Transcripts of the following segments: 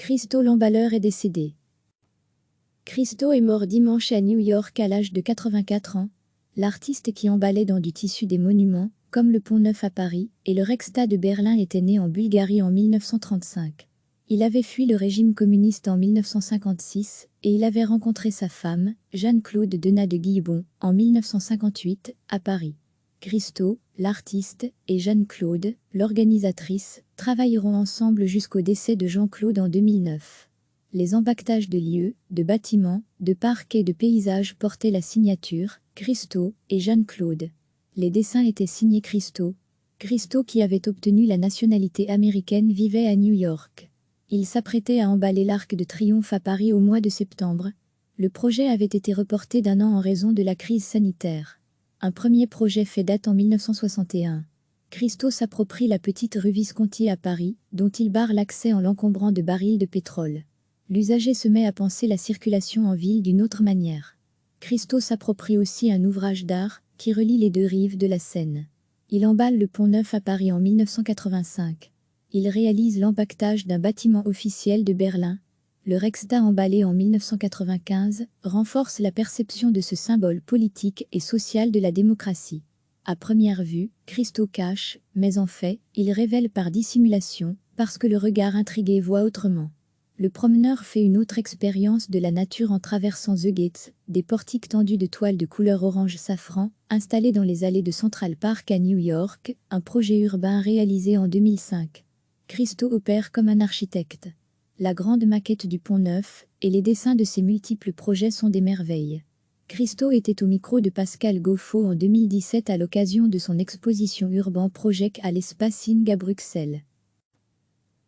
Christo l'emballeur est décédé. Christo est mort dimanche à New York à l'âge de 84 ans. L'artiste qui emballait dans du tissu des monuments, comme le Pont Neuf à Paris, et le Reichstag de Berlin était né en Bulgarie en 1935. Il avait fui le régime communiste en 1956 et il avait rencontré sa femme, Jeanne-Claude Denat de Guillebon, en 1958, à Paris. Christo, l'artiste, et Jeanne-Claude, l'organisatrice, travailleront ensemble jusqu'au décès de Jean-Claude en 2009. Les empaquetages de lieux, de bâtiments, de parcs et de paysages portaient la signature « Christo » et Jeanne-Claude. Les dessins étaient signés Christo. Christo, qui avait obtenu la nationalité américaine, vivait à New York. Il s'apprêtait à emballer l'Arc de Triomphe à Paris au mois de septembre. Le projet avait été reporté d'1 an en raison de la crise sanitaire. Un premier projet fait date en 1961. Christo s'approprie la petite rue Visconti à Paris, dont il barre l'accès en l'encombrant de barils de pétrole. L'usager se met à penser la circulation en ville d'une autre manière. Christo s'approprie aussi un ouvrage d'art qui relie les deux rives de la Seine. Il emballe le Pont Neuf à Paris en 1985. Il réalise l'empaquetage d'un bâtiment officiel de Berlin. Le Reichstag, emballé en 1995, renforce la perception de ce symbole politique et social de la démocratie. À première vue, Christo cache, mais en fait, il révèle par dissimulation, parce que le regard intrigué voit autrement. Le promeneur fait une autre expérience de la nature en traversant The Gates, des portiques tendus de toile de couleur orange safran, installés dans les allées de Central Park à New York, un projet urbain réalisé en 2005. Christo opère comme un architecte. La grande maquette du Pont Neuf et les dessins de ses multiples projets sont des merveilles. Christo était au micro de Pascal Gauffot en 2017 à l'occasion de son exposition Urban Project à l'Espace Ing à Bruxelles.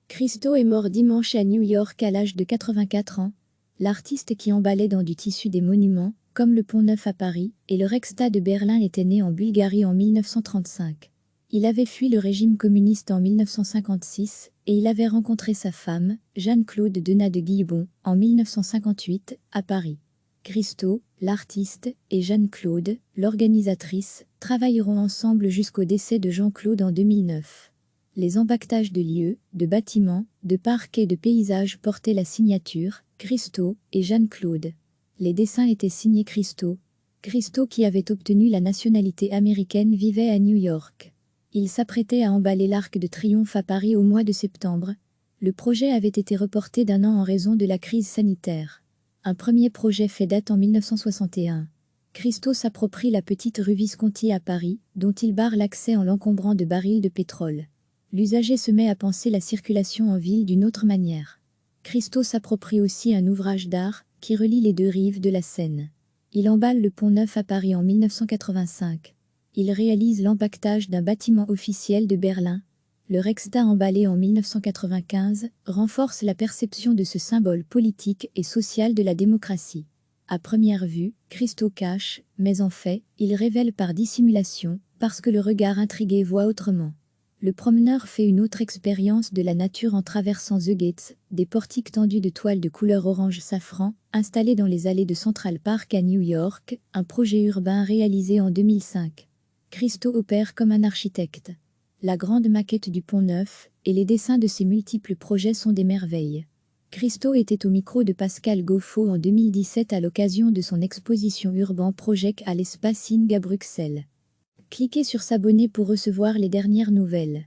Christo est mort dimanche à New York à l'âge de 84 ans. L'artiste qui emballait dans du tissu des monuments, comme le Pont Neuf à Paris, et le Reichstag de Berlin était né en Bulgarie en 1935. Il avait fui le régime communiste en 1956 et il avait rencontré sa femme, Jeanne-Claude Denat de Guillebon, en 1958, à Paris. Christo, l'artiste, et Jeanne-Claude, l'organisatrice, travailleront ensemble jusqu'au décès de Jean-Claude en 2009. Les empaquetages de lieux, de bâtiments, de parcs et de paysages portaient la signature « Christo » et Jeanne-Claude. Les dessins étaient signés Christo. Christo, qui avait obtenu la nationalité américaine, vivait à New York. Il s'apprêtait à emballer l'Arc de Triomphe à Paris au mois de septembre. Le projet avait été reporté d'1 an en raison de la crise sanitaire. Un premier projet fait date en 1961. Christo s'approprie la petite rue Visconti à Paris, dont il barre l'accès en l'encombrant de barils de pétrole. L'usager se met à penser la circulation en ville d'une autre manière. Christo s'approprie aussi un ouvrage d'art qui relie les deux rives de la Seine. Il emballe le Pont Neuf à Paris en 1985. Il réalise l'empaquetage d'un bâtiment officiel de Berlin. Le Reichstag, emballé en 1995, renforce la perception de ce symbole politique et social de la démocratie. À première vue, Christo cache, mais en fait, il révèle par dissimulation, parce que le regard intrigué voit autrement. Le promeneur fait une autre expérience de la nature en traversant The Gates, des portiques tendus de toile de couleur orange safran, installés dans les allées de Central Park à New York, un projet urbain réalisé en 2005. Christo opère comme un architecte. La grande maquette du Pont Neuf et les dessins de ses multiples projets sont des merveilles. Christo était au micro de Pascal Gauffot en 2017 à l'occasion de son exposition Urban Project à l'Espace Ing à Bruxelles. Cliquez sur s'abonner pour recevoir les dernières nouvelles.